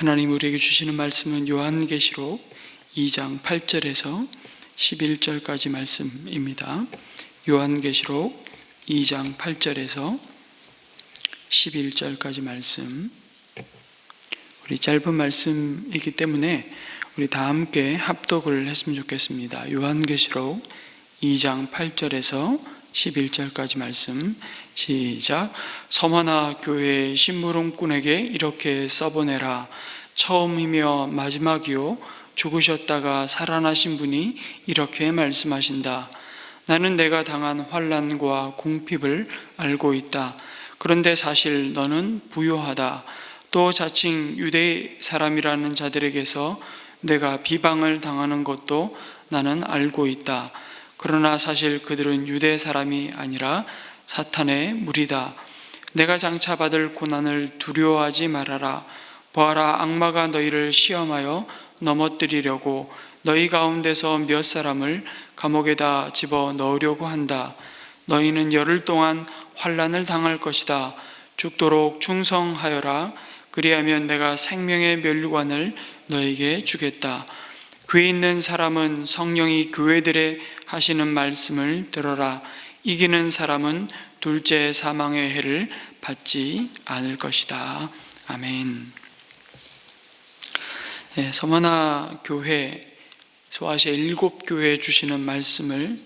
하나님 우리에게 주시는 말씀은 요한계시록 2장 8절에서 11절까지 말씀입니다. 요한계시록 2장 8절에서 11절까지 말씀. 우리 짧은 말씀이기 때문에 우리 다 함께 합독을 했으면 좋겠습니다. 요한계시록 2장 8절에서 11절까지 말씀 시작. 서머나 교회 심부름꾼에게 이렇게 써보내라. 처음이며 마지막이요 죽으셨다가 살아나신 분이 이렇게 말씀하신다. 나는 내가 당한 환난과 궁핍을 알고 있다. 그런데 사실 너는 부요하다. 또 자칭 유대 사람이라는 자들에게서 내가 비방을 당하는 것도 나는 알고 있다. 그러나 사실 그들은 유대 사람이 아니라 사탄의 무리다. 내가 장차 받을 고난을 두려워하지 말아라. 보아라, 악마가 너희를 시험하여 넘어뜨리려고 너희 가운데서 몇 사람을 감옥에다 집어 넣으려고 한다. 너희는 열흘 동안 환난을 당할 것이다. 죽도록 충성하여라. 그리하면 내가 생명의 멸류관을 너에게 주겠다. 귀에 있는 사람은 성령이 교회들에 하시는 말씀을 들어라. 이기는 사람은 둘째 사망의 해를 받지 않을 것이다. 아멘. 서머나 교회, 소아시아 7교회에 주시는 말씀을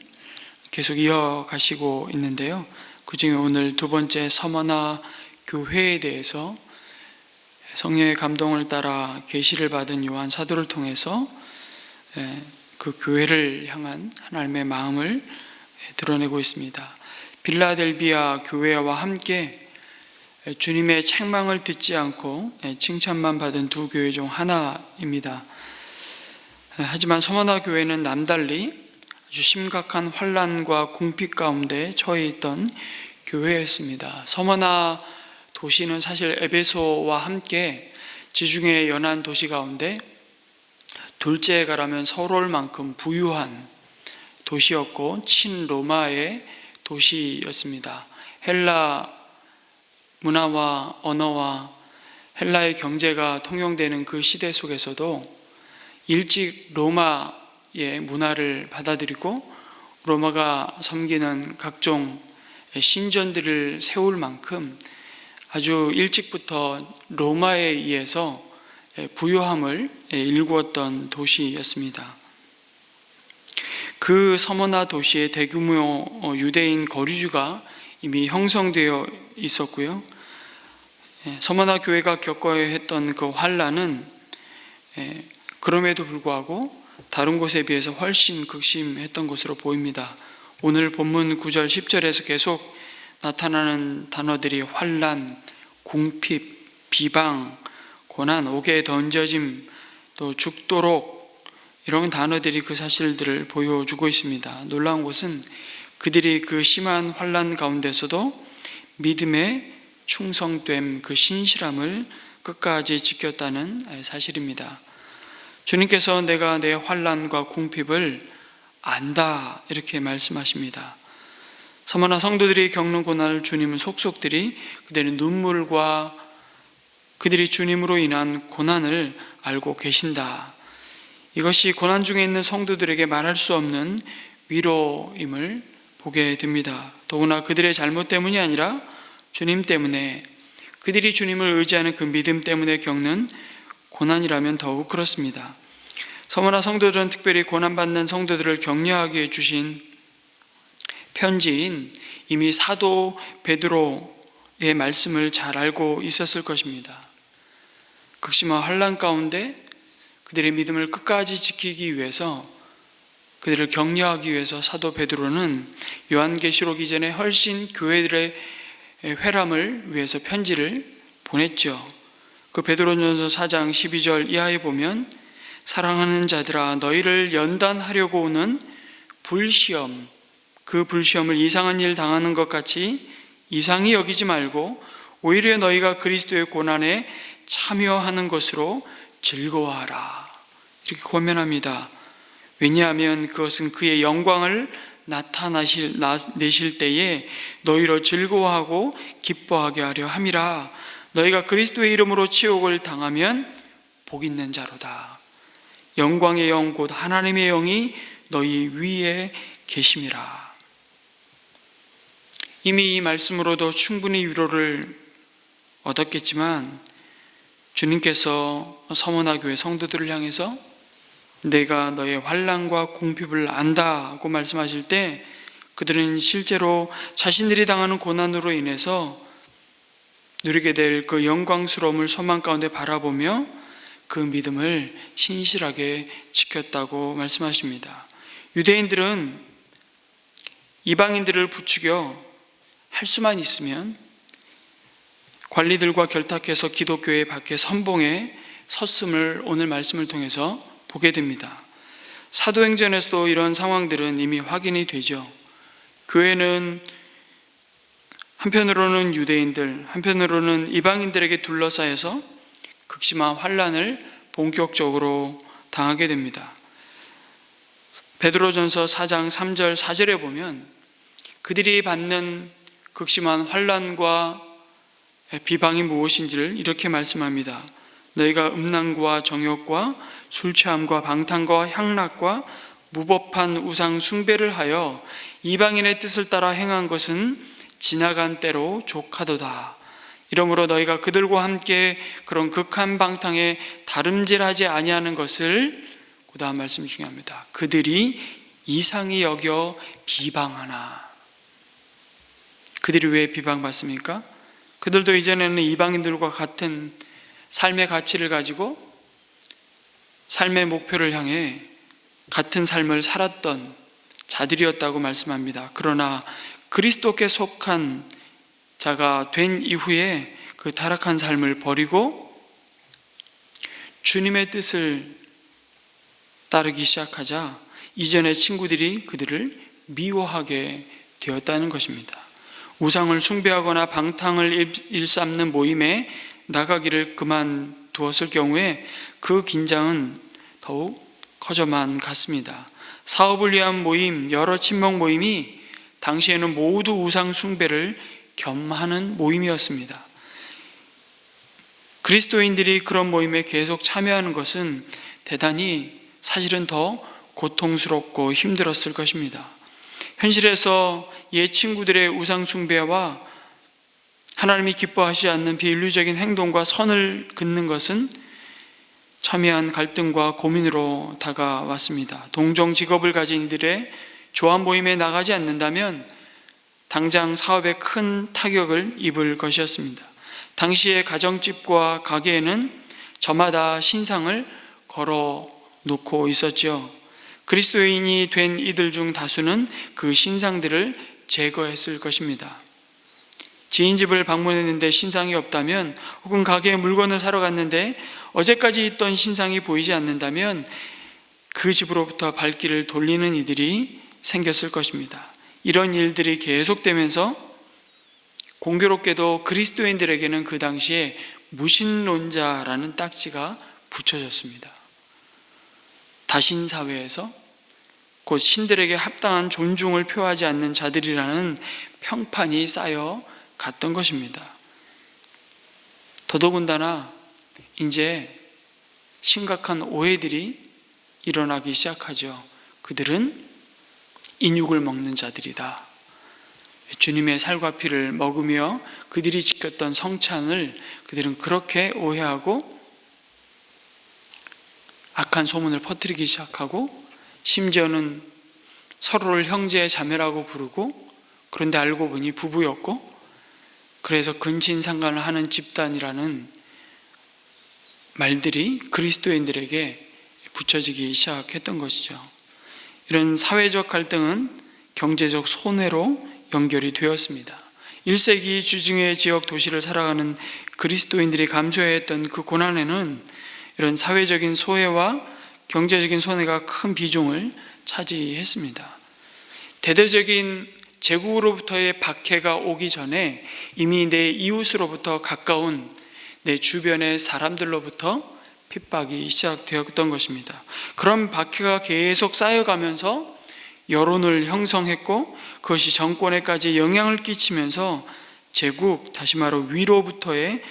계속 이어가시고 있는데요. 그 중에 오늘 두 번째 서머나 교회에 대해서 성령의 감동을 따라 계시를 받은 요한 사도를 통해서 그 교회를 향한 하나님의 마음을 드러내고 있습니다. 빌라델비아 교회와 함께 주님의 책망을 듣지 않고 칭찬만 받은 두 교회 중 하나입니다. 하지만 서머나 교회는 남달리 아주 심각한 환난과 궁핍 가운데 처해 있던 교회였습니다. 서머나 도시는 사실 에베소와 함께 지중해 연안 도시 가운데 둘째에 가라면 서로를 만큼 부유한 도시였고 친로마의 도시였습니다. 헬라 문화와 언어와 헬라의 경제가 통용되는 그 시대 속에서도 일찍 로마의 문화를 받아들이고 로마가 섬기는 각종 신전들을 세울 만큼 아주 일찍부터 로마에 의해서 부유함을 일구었던 도시였습니다. 그 서머나 도시에 대규모 유대인 거류주가 이미 형성되어 있었고요. 서머나 교회가 겪어야 했던 그 환난은 그럼에도 불구하고 다른 곳에 비해서 훨씬 극심했던 것으로 보입니다. 오늘 본문 9절 10절에서 계속 나타나는 단어들이 환난, 궁핍, 비방, 고난, 옥에 던져짐, 또 죽도록, 이런 단어들이 그 사실들을 보여주고 있습니다. 놀라운 것은 그들이 그 심한 환난 가운데서도 믿음에 충성됨, 그 신실함을 끝까지 지켰다는 사실입니다. 주님께서 내가 내 환난과 궁핍을 안다, 이렇게 말씀하십니다. 서머나 성도들이 겪는 고난을 주님은 속속들이 그들의 눈물과 그들이 주님으로 인한 고난을 알고 계신다. 이것이 고난 중에 있는 성도들에게 말할 수 없는 위로임을 보게 됩니다. 더구나 그들의 잘못 때문이 아니라 주님 때문에, 그들이 주님을 의지하는 그 믿음 때문에 겪는 고난이라면 더욱 그렇습니다. 서머나 성도들은 특별히 고난받는 성도들을 격려하게 해주신 편지인 이미 사도 베드로의 말씀을 잘 알고 있었을 것입니다. 극심한 환난 가운데 그들의 믿음을 끝까지 지키기 위해서, 그들을 격려하기 위해서 사도 베드로는 요한계시록 이전에 훨씬 교회들의 회람을 위해서 편지를 보냈죠. 그 베드로전서 4장 12절 이하에 보면, 사랑하는 자들아, 너희를 연단하려고 오는 불시험, 그 불시험을 이상한 일 당하는 것 같이 이상히 여기지 말고 오히려 너희가 그리스도의 고난에 참여하는 것으로 즐거워하라, 이렇게 권면합니다. 왜냐하면 그것은 그의 영광을 나타내실 때에 너희로 즐거워하고 기뻐하게 하려 함이라. 너희가 그리스도의 이름으로 치욕을 당하면 복 있는 자로다. 영광의 영 곧 하나님의 영이 너희 위에 계심이라. 이미 이 말씀으로도 충분히 위로를 얻었겠지만 주님께서 서머나 교회 성도들을 향해서 내가 너의 환난과 궁핍을 안다고 말씀하실 때 그들은 실제로 자신들이 당하는 고난으로 인해서 누리게 될 그 영광스러움을 소망 가운데 바라보며 그 믿음을 신실하게 지켰다고 말씀하십니다. 유대인들은 이방인들을 부추겨 할 수만 있으면 관리들과 결탁해서 기독교의 밖에 선봉에 섰음을 오늘 말씀을 통해서 보게 됩니다. 사도행전에서도 이런 상황들은 이미 확인이 되죠. 교회는 한편으로는 유대인들, 한편으로는 이방인들에게 둘러싸여서 극심한 환난을 본격적으로 당하게 됩니다. 베드로전서 4장 3절 4절에 보면 그들이 받는 극심한 환난과 비방이 무엇인지를 이렇게 말씀합니다. 너희가 음란과 정욕과 술취함과 방탕과 향락과 무법한 우상 숭배를 하여 이방인의 뜻을 따라 행한 것은 지나간 때로 족하도다. 이러므로 너희가 그들과 함께 그런 극한 방탕에 다름질하지 아니하는 것을, 그 다음 말씀이 중요합니다. 그들이 이상히 여겨 비방하나. 그들이 왜 비방받습니까? 그들도 이전에는 이방인들과 같은 삶의 가치를 가지고 삶의 목표를 향해 같은 삶을 살았던 자들이었다고 말씀합니다. 그러나 그리스도께 속한 자가 된 이후에 그 타락한 삶을 버리고 주님의 뜻을 따르기 시작하자 이전의 친구들이 그들을 미워하게 되었다는 것입니다. 우상을 숭배하거나 방탕을 일삼는 모임에 나가기를 그만두었을 경우에 그 긴장은 더욱 커져만 갔습니다. 사업을 위한 모임, 여러 친목 모임이 당시에는 모두 우상 숭배를 겸하는 모임이었습니다. 그리스도인들이 그런 모임에 계속 참여하는 것은 대단히 사실은 더 고통스럽고 힘들었을 것입니다. 현실에서 옛 친구들의 우상 숭배와 하나님이 기뻐하지 않는 비인류적인 행동과 선을 긋는 것은 첨예한 갈등과 고민으로 다가왔습니다. 동종 직업을 가진 이들의 조합 모임에 나가지 않는다면 당장 사업에 큰 타격을 입을 것이었습니다. 당시의 가정집과 가게에는 저마다 신상을 걸어 놓고 있었죠. 그리스도인이 된 이들 중 다수는 그 신상들을 제거했을 것입니다. 지인 집을 방문했는데 신상이 없다면, 혹은 가게에 물건을 사러 갔는데 어제까지 있던 신상이 보이지 않는다면 그 집으로부터 발길을 돌리는 이들이 생겼을 것입니다. 이런 일들이 계속되면서 공교롭게도 그리스도인들에게는 그 당시에 무신론자라는 딱지가 붙여졌습니다. 다신사회에서 곧 신들에게 합당한 존중을 표하지 않는 자들이라는 평판이 쌓여 갔던 것입니다. 더더군다나 이제 심각한 오해들이 일어나기 시작하죠. 그들은 인육을 먹는 자들이다. 주님의 살과 피를 먹으며 그들이 지켰던 성찬을 그들은 그렇게 오해하고 악한 소문을 퍼뜨리기 시작하고, 심지어는 서로를 형제 자매라고 부르고, 그런데 알고 보니 부부였고, 그래서 근친상간을 하는 집단이라는 말들이 그리스도인들에게 붙여지기 시작했던 것이죠. 이런 사회적 갈등은 경제적 손해로 연결이 되었습니다. 1세기 주중의 지역 도시를 살아가는 그리스도인들이 감수해야 했던 그 고난에는 이런 사회적인 소외와 경제적인 손해가 큰 비중을 차지했습니다. 대대적인 제국으로부터의 박해가 오기 전에 이미 내 이웃으로부터 가까운 내 주변의 사람들로부터 핍박이 시작되었던 것입니다. 그런 박해가 계속 쌓여가면서 여론을 형성했고, 그것이 정권에까지 영향을 끼치면서 제국, 다시 말해 위로부터의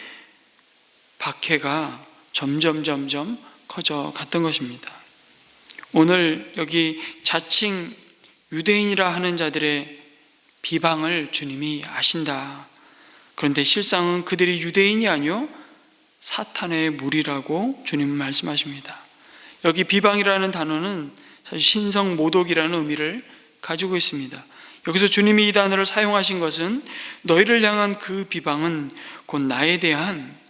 박해가 점점 커져 갔던 것입니다. 오늘 여기 자칭 유대인이라 하는 자들의 비방을 주님이 아신다. 그런데 실상은 그들이 유대인이 아니요 사탄의 무리라고 주님은 말씀하십니다. 여기 비방이라는 단어는 사실 신성모독이라는 의미를 가지고 있습니다. 여기서 주님이 이 단어를 사용하신 것은 너희를 향한 그 비방은 곧 나에 대한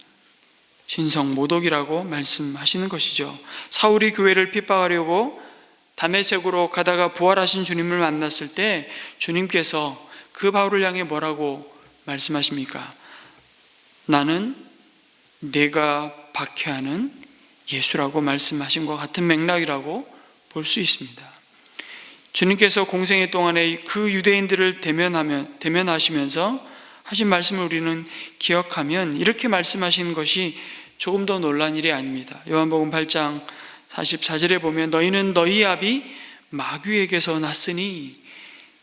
신성모독이라고 말씀하시는 것이죠. 사울이 교회를 핍박하려고 다메섹으로 가다가 부활하신 주님을 만났을 때 주님께서 그 바울을 향해 뭐라고 말씀하십니까? 나는 내가 박해하는 예수라고 말씀하신 것 같은 맥락이라고 볼 수 있습니다. 주님께서 공생애 동안에 그 유대인들을 대면하시면서 하신 말씀을 우리는 기억하면 이렇게 말씀하시는 것이 조금 더 놀란 일이 아닙니다. 요한복음 8장 44절에 보면 너희는 너희 아비 마귀에게서 났으니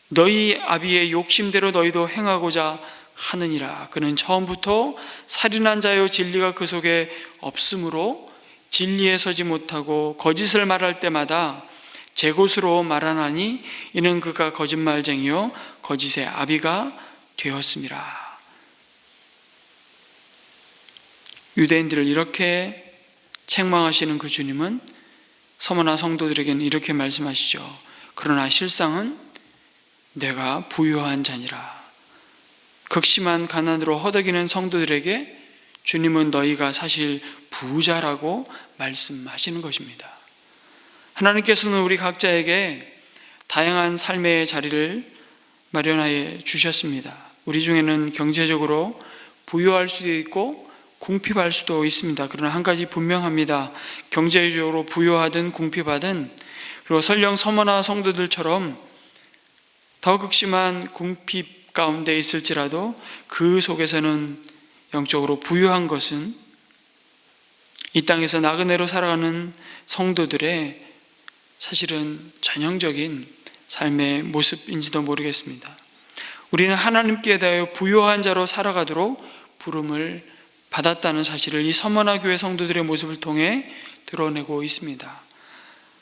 너희 아비의 욕심대로 너희도 행하고자 하느니라. 그는 처음부터 살인한 자요 진리가 그 속에 없으므로 진리에 서지 못하고 거짓을 말할 때마다 제 것으로 말하나니 이는 그가 거짓말쟁이요 거짓의 아비가 되었음이라. 유대인들을 이렇게 책망하시는 그 주님은 서머나 성도들에게는 이렇게 말씀하시죠. 그러나 실상은 내가 부유한 자니라. 극심한 가난으로 허덕이는 성도들에게 주님은 너희가 사실 부자라고 말씀하시는 것입니다. 하나님께서는 우리 각자에게 다양한 삶의 자리를 마련하여 주셨습니다. 우리 중에는 경제적으로 부유할 수도 있고 궁핍할 수도 있습니다. 그러나 한 가지 분명합니다. 경제적으로 부유하든 궁핍하든, 그리고 설령 서머나 성도들처럼 더 극심한 궁핍 가운데 있을지라도 그 속에서는 영적으로 부유한 것은 이 땅에서 나그네로 살아가는 성도들의 사실은 전형적인 삶의 모습인지도 모르겠습니다. 우리는 하나님께 대하여 부유한 자로 살아가도록 부름을 받았다는 사실을 이 서머나 교회 성도들의 모습을 통해 드러내고 있습니다.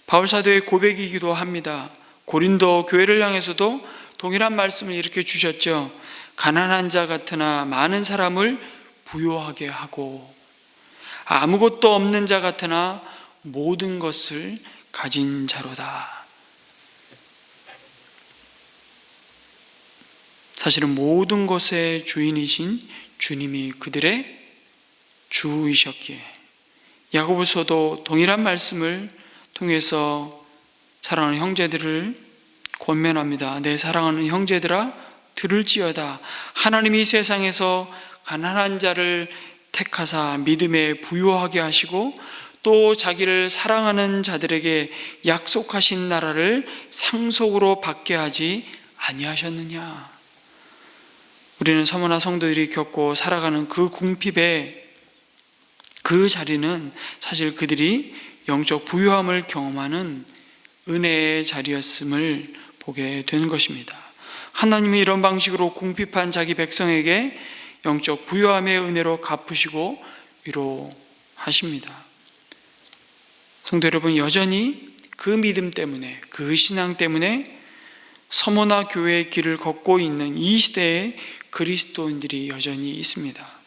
바울 사도의 고백이기도 합니다. 고린도 교회를 향해서도 동일한 말씀을 이렇게 주셨죠. 가난한 자 같으나 많은 사람을 부유하게 하고 아무것도 없는 자 같으나 모든 것을 가진 자로다. 사실은 모든 것의 주인이신 주님이 그들의 주이셨기에 야고보서도 동일한 말씀을 통해서 사랑하는 형제들을 권면합니다. 내 사랑하는 형제들아 들을지어다. 하나님이 세상에서 가난한 자를 택하사 믿음에 부유하게 하시고 또 자기를 사랑하는 자들에게 약속하신 나라를 상속으로 받게 하지 아니하셨느냐. 우리는 서머나 성도들이 겪고 살아가는 그 궁핍의 그 자리는 사실 그들이 영적 부유함을 경험하는 은혜의 자리였음을 보게 되는 것입니다. 하나님이 이런 방식으로 궁핍한 자기 백성에게 영적 부유함의 은혜로 갚으시고 위로하십니다. 성도 여러분, 여전히 그 믿음 때문에, 그 신앙 때문에 서머나 교회의 길을 걷고 있는 이 시대에 그리스도인들이 여전히 있습니다.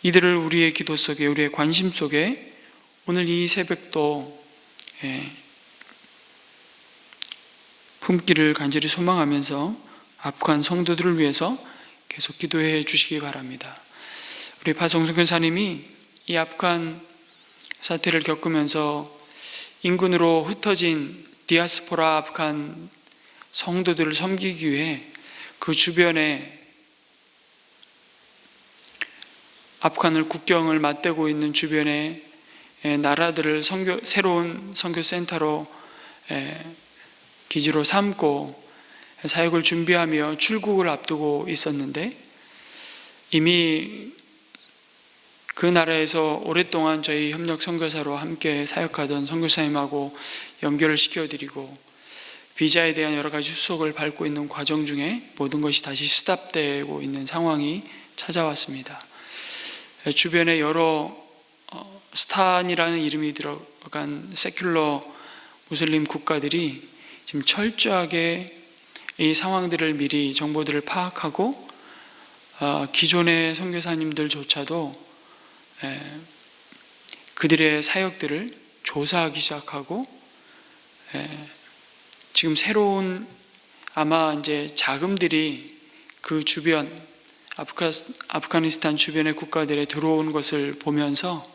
이들을 우리의 기도 속에, 우리의 관심 속에 오늘 이 새벽도 품기를 간절히 소망하면서 아프간 성도들을 위해서 계속 기도해 주시기 바랍니다. 우리 파송순 교사님이 이 아프간 사태를 겪으면서 인근으로 흩어진 디아스포라 아프간 성도들을 섬기기 위해 그 주변에 아프간을 국경을 맞대고 있는 주변의 나라들을 새로운 선교센터로 기지로 삼고 사역을 준비하며 출국을 앞두고 있었는데, 이미 그 나라에서 오랫동안 저희 협력 선교사로 함께 사역하던 선교사님하고 연결을 시켜드리고 비자에 대한 여러 가지 수속을 밟고 있는 과정 중에 모든 것이 다시 스탑되고 있는 상황이 찾아왔습니다. 주변에 여러 스탄이라는 이름이 들어간 세큘러 무슬림 국가들이 지금 철저하게 이 상황들을 미리 정보들을 파악하고 기존의 선교사님들조차도 그들의 사역들을 조사하기 시작하고 지금 새로운 아마 이제 자금들이 그 주변 아프가니스탄 주변의 국가들에 들어온 것을 보면서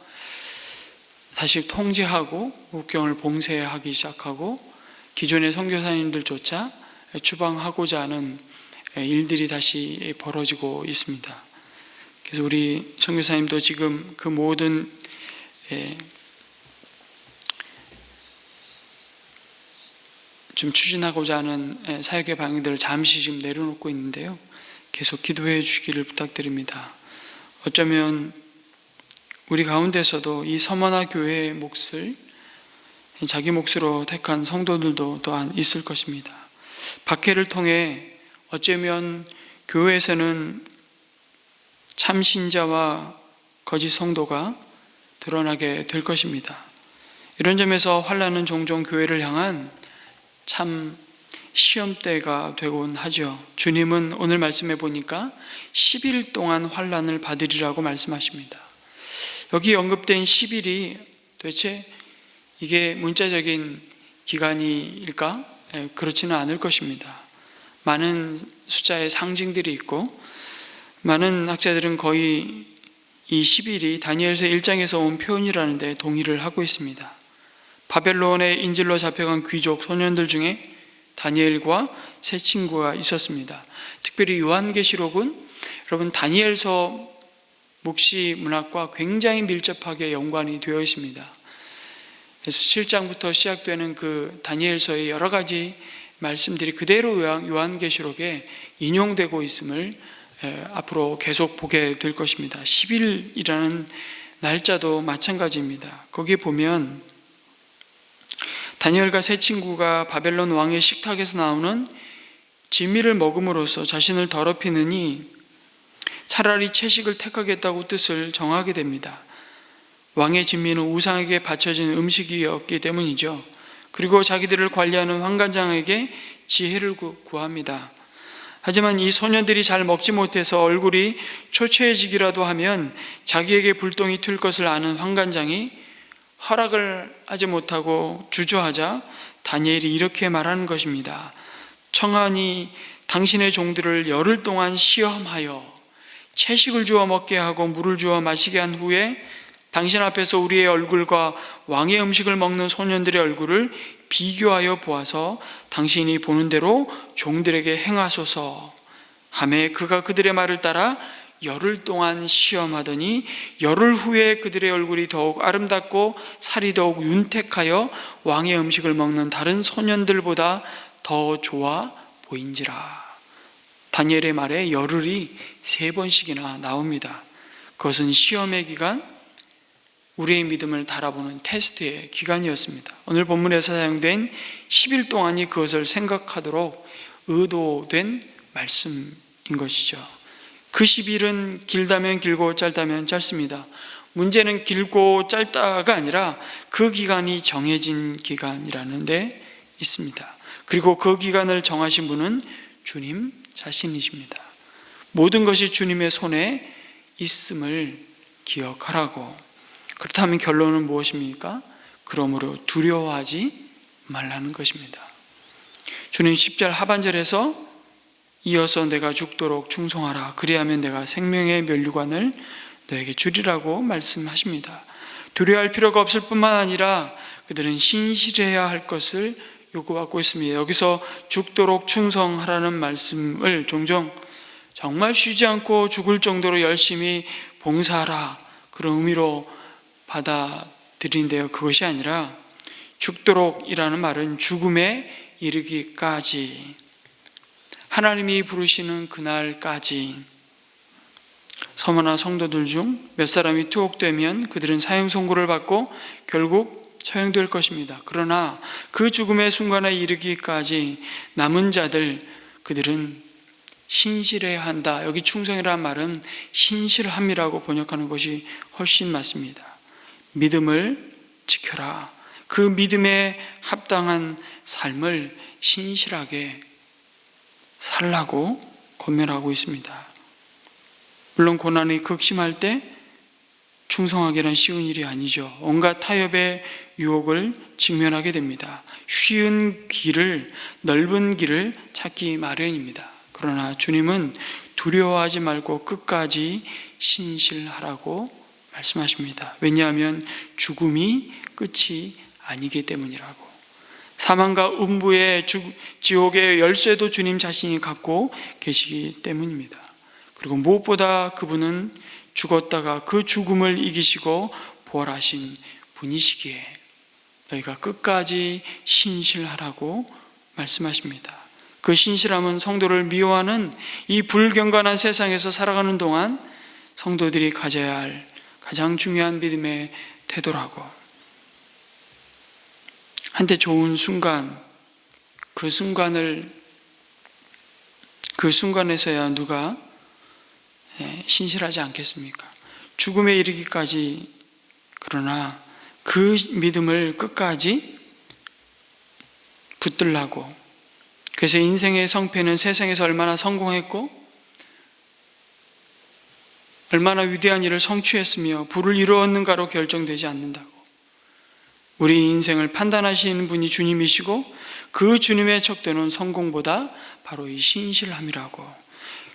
다시 통제하고 국경을 봉쇄하기 시작하고 기존의 선교사님들조차 추방하고자 하는 일들이 다시 벌어지고 있습니다. 그래서 우리 선교사님도 지금 그 모든 좀 추진하고자 하는 사역의 방향들을 잠시 지금 내려놓고 있는데요. 계속 기도해 주기를 부탁드립니다. 어쩌면 우리 가운데서도 이 서머나 교회의 몫을 자기 몫으로 택한 성도들도 또한 있을 것입니다. 박해를 통해 어쩌면 교회에서는 참신자와 거짓 성도가 드러나게 될 것입니다. 이런 점에서 환난은 종종 교회를 향한 참 시험대가 되곤 하죠. 주님은 오늘 말씀해 보니까 10일 동안 환난을 받으리라고 말씀하십니다. 여기 언급된 10일이 도대체 이게 문자적인 기간일까? 그렇지는 않을 것입니다. 많은 숫자의 상징들이 있고 많은 학자들은 거의 이 10일이 다니엘서 1장에서 온 표현이라는 데 동의를 하고 있습니다. 바벨론의 인질로 잡혀간 귀족 소년들 중에 다니엘과 세 친구가 있었습니다. 특별히 요한계시록은 여러분 다니엘서 묵시 문학과 굉장히 밀접하게 연관이 되어 있습니다. 그래서 7장부터 시작되는 그 다니엘서의 여러 가지 말씀들이 그대로 요한계시록에 인용되고 있음을 앞으로 계속 보게 될 것입니다. 10일이라는 날짜도 마찬가지입니다. 거기에 보면 다니엘과 세 친구가 바벨론 왕의 식탁에서 나오는 진미를 먹음으로써 자신을 더럽히느니 차라리 채식을 택하겠다고 뜻을 정하게 됩니다. 왕의 진미는 우상에게 바쳐진 음식이었기 때문이죠. 그리고 자기들을 관리하는 환관장에게 지혜를 구합니다. 하지만 이 소년들이 잘 먹지 못해서 얼굴이 초췌해지기라도 하면 자기에게 불똥이 튈 것을 아는 환관장이 허락을 하지 못하고 주저하자 다니엘이 이렇게 말하는 것입니다. 청하니 당신의 종들을 열흘 동안 시험하여 채식을 주어 먹게 하고 물을 주어 마시게 한 후에 당신 앞에서 우리의 얼굴과 왕의 음식을 먹는 소년들의 얼굴을 비교하여 보아서 당신이 보는 대로 종들에게 행하소서 하매 그가 그들의 말을 따라 열흘 동안 시험하더니 열흘 후에 그들의 얼굴이 더욱 아름답고 살이 더욱 윤택하여 왕의 음식을 먹는 다른 소년들보다 더 좋아 보인지라. 다니엘의 말에 열흘이 3번씩이나 나옵니다. 그것은 시험의 기간, 우리의 믿음을 달아보는 테스트의 기간이었습니다. 오늘 본문에서 사용된 10일 동안이 그것을 생각하도록 의도된 말씀인 것이죠. 그 10일은 길다면 길고 짧다면 짧습니다. 문제는 길고 짧다가 아니라 그 기간이 정해진 기간이라는 데 있습니다. 그리고 그 기간을 정하신 분은 주님 자신이십니다. 모든 것이 주님의 손에 있음을 기억하라고. 그렇다면 결론은 무엇입니까? 그러므로 두려워하지 말라는 것입니다. 주님 10절 하반절에서 이어서 내가 죽도록 충성하라. 그리하면 내가 생명의 면류관을 너에게 주리라고 말씀하십니다. 두려워할 필요가 없을 뿐만 아니라 그들은 신실해야 할 것을 요구받고 있습니다. 여기서 죽도록 충성하라는 말씀을 종종 정말 쉬지 않고 죽을 정도로 열심히 봉사하라 그런 의미로 받아들이는데요. 그것이 아니라 죽도록이라는 말은 죽음에 이르기까지, 하나님이 부르시는 그날까지. 서머나 성도들 중 몇 사람이 투옥되면 그들은 사형 선고를 받고 결국 처형될 것입니다. 그러나 그 죽음의 순간에 이르기까지 남은 자들, 그들은 신실해야 한다. 여기 충성이라는 말은 신실함이라고 번역하는 것이 훨씬 맞습니다. 믿음을 지켜라. 그 믿음에 합당한 삶을 신실하게 살라고 권면하고 있습니다. 물론 고난이 극심할 때 충성하기는 쉬운 일이 아니죠. 온갖 타협의 유혹을 직면하게 됩니다. 쉬운 길을, 넓은 길을 찾기 마련입니다. 그러나 주님은 두려워하지 말고 끝까지 신실하라고 말씀하십니다. 왜냐하면 죽음이 끝이 아니기 때문이라고. 사망과 음부의 지옥의 열쇠도 주님 자신이 갖고 계시기 때문입니다. 그리고 무엇보다 그분은 죽었다가 그 죽음을 이기시고 부활하신 분이시기에 너희가 끝까지 신실하라고 말씀하십니다. 그 신실함은 성도를 미워하는 이 불경건한 세상에서 살아가는 동안 성도들이 가져야 할 가장 중요한 믿음의 태도라고. 한때 좋은 순간, 그 순간에서야 누가 신실하지 않겠습니까? 죽음에 이르기까지. 그러나 그 믿음을 끝까지 붙들라고. 그래서 인생의 성패는 세상에서 얼마나 성공했고 얼마나 위대한 일을 성취했으며 부를 이루었는가로 결정되지 않는다고. 우리 인생을 판단하시는 분이 주님이시고 그 주님의 척도는 성공보다 바로 이 신실함이라고.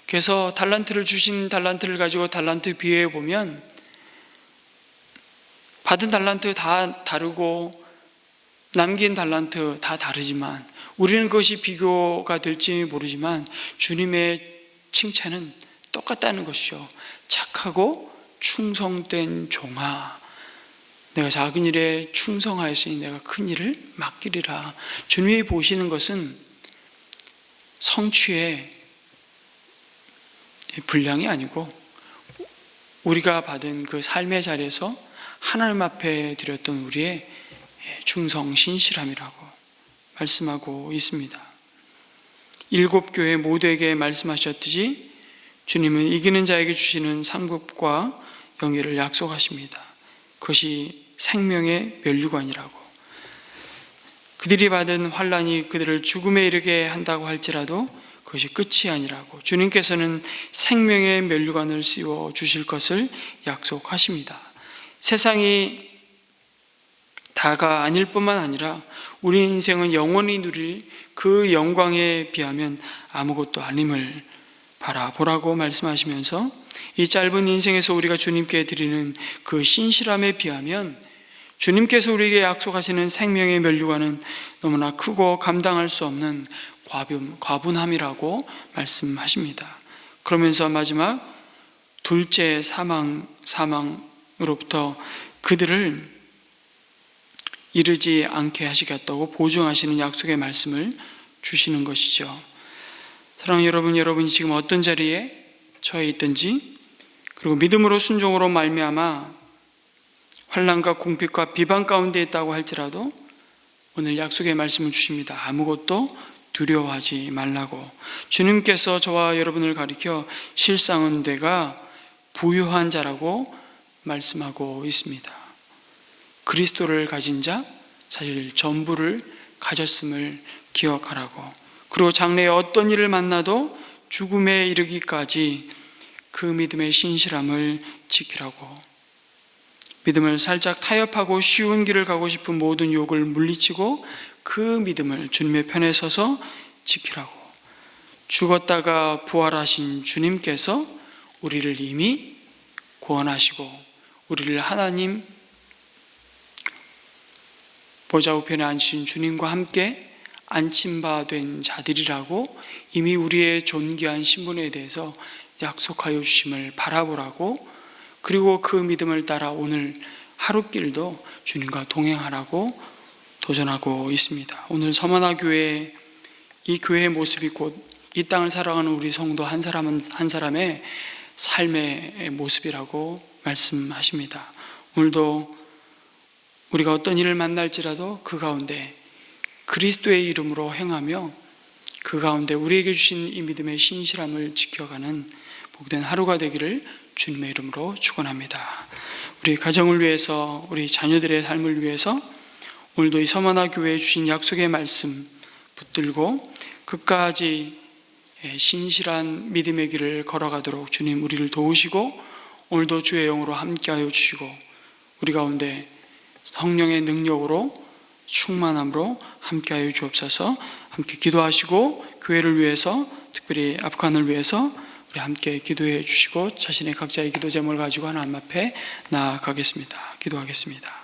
그래서 주신 달란트를 가지고 달란트 비교해 보면 받은 달란트 다 다르고 남긴 달란트 다 다르지만 우리는 그것이 비교가 될지 모르지만 주님의 칭찬은 똑같다는 것이죠. 착하고 충성된 종아, 내가 작은 일에 충성하였으니 내가 큰 일을 맡기리라. 주님이 보시는 것은 성취의 분량이 아니고 우리가 받은 그 삶의 자리에서 하나님 앞에 드렸던 우리의 충성 신실함이라고 말씀하고 있습니다. 7 교회 모두에게 말씀하셨듯이 주님은 이기는 자에게 주시는 상급과 영예를 약속하십니다. 그것이 생명의 면류관이라고. 그들이 받은 환난이 그들을 죽음에 이르게 한다고 할지라도 그것이 끝이 아니라고. 주님께서는 생명의 면류관을 씌워 주실 것을 약속하십니다. 세상이 다가 아닐 뿐만 아니라 우리 인생은 영원히 누릴 그 영광에 비하면 아무것도 아님을 바라보라고 말씀하시면서 이 짧은 인생에서 우리가 주님께 드리는 그 신실함에 비하면 주님께서 우리에게 약속하시는 생명의 면류관은 너무나 크고 감당할 수 없는 과분함이라고 말씀하십니다. 그러면서 마지막 둘째 사망으로부터 그들을 이르지 않게 하시겠다고 보증하시는 약속의 말씀을 주시는 것이죠. 사랑하는 여러분, 여러분이 지금 어떤 자리에 처해 있든지, 그리고 믿음으로 순종으로 말미암아 환난과 궁핍과 비방 가운데 있다고 할지라도 오늘 약속의 말씀을 주십니다. 아무것도 두려워하지 말라고. 주님께서 저와 여러분을 가리켜 실상은 내가 부유한 자라고 말씀하고 있습니다. 그리스도를 가진 자, 사실 전부를 가졌음을 기억하라고. 그리고 장래에 어떤 일을 만나도 죽음에 이르기까지 그 믿음의 신실함을 지키라고. 믿음을 살짝 타협하고 쉬운 길을 가고 싶은 모든 유혹을 물리치고 그 믿음을 주님의 편에 서서 지키라고. 죽었다가 부활하신 주님께서 우리를 이미 구원하시고 우리를 하나님 보좌 우편에 앉으신 주님과 함께 앉힌 바 된 자들이라고 이미 우리의 존귀한 신분에 대해서 약속하여 주심을 바라보라고. 그리고 그 믿음을 따라 오늘 하루길도 주님과 동행하라고 도전하고 있습니다. 오늘 서머나 교회, 이 교회의 모습이 곧 이 땅을 살아가는 우리 성도 한 사람 한 사람의 삶의 모습이라고 말씀하십니다. 오늘도 우리가 어떤 일을 만날지라도 그 가운데 그리스도의 이름으로 행하며 그 가운데 우리에게 주신 이 믿음의 신실함을 지켜가는 복된 하루가 되기를 주님의 이름으로 축원합니다. 우리 가정을 위해서, 우리 자녀들의 삶을 위해서 오늘도 이 서만화 교회에 주신 약속의 말씀 붙들고 끝까지 신실한 믿음의 길을 걸어가도록 주님 우리를 도우시고 오늘도 주의 영으로 함께하여 주시고 우리 가운데 성령의 능력으로 충만함으로 함께하여 주옵소서. 함께 기도하시고 교회를 위해서, 특별히 아프간을 위해서 우리 함께 기도해 주시고 자신의 각자의 기도 제목을 가지고 하나님 앞에 나아가겠습니다. 기도하겠습니다.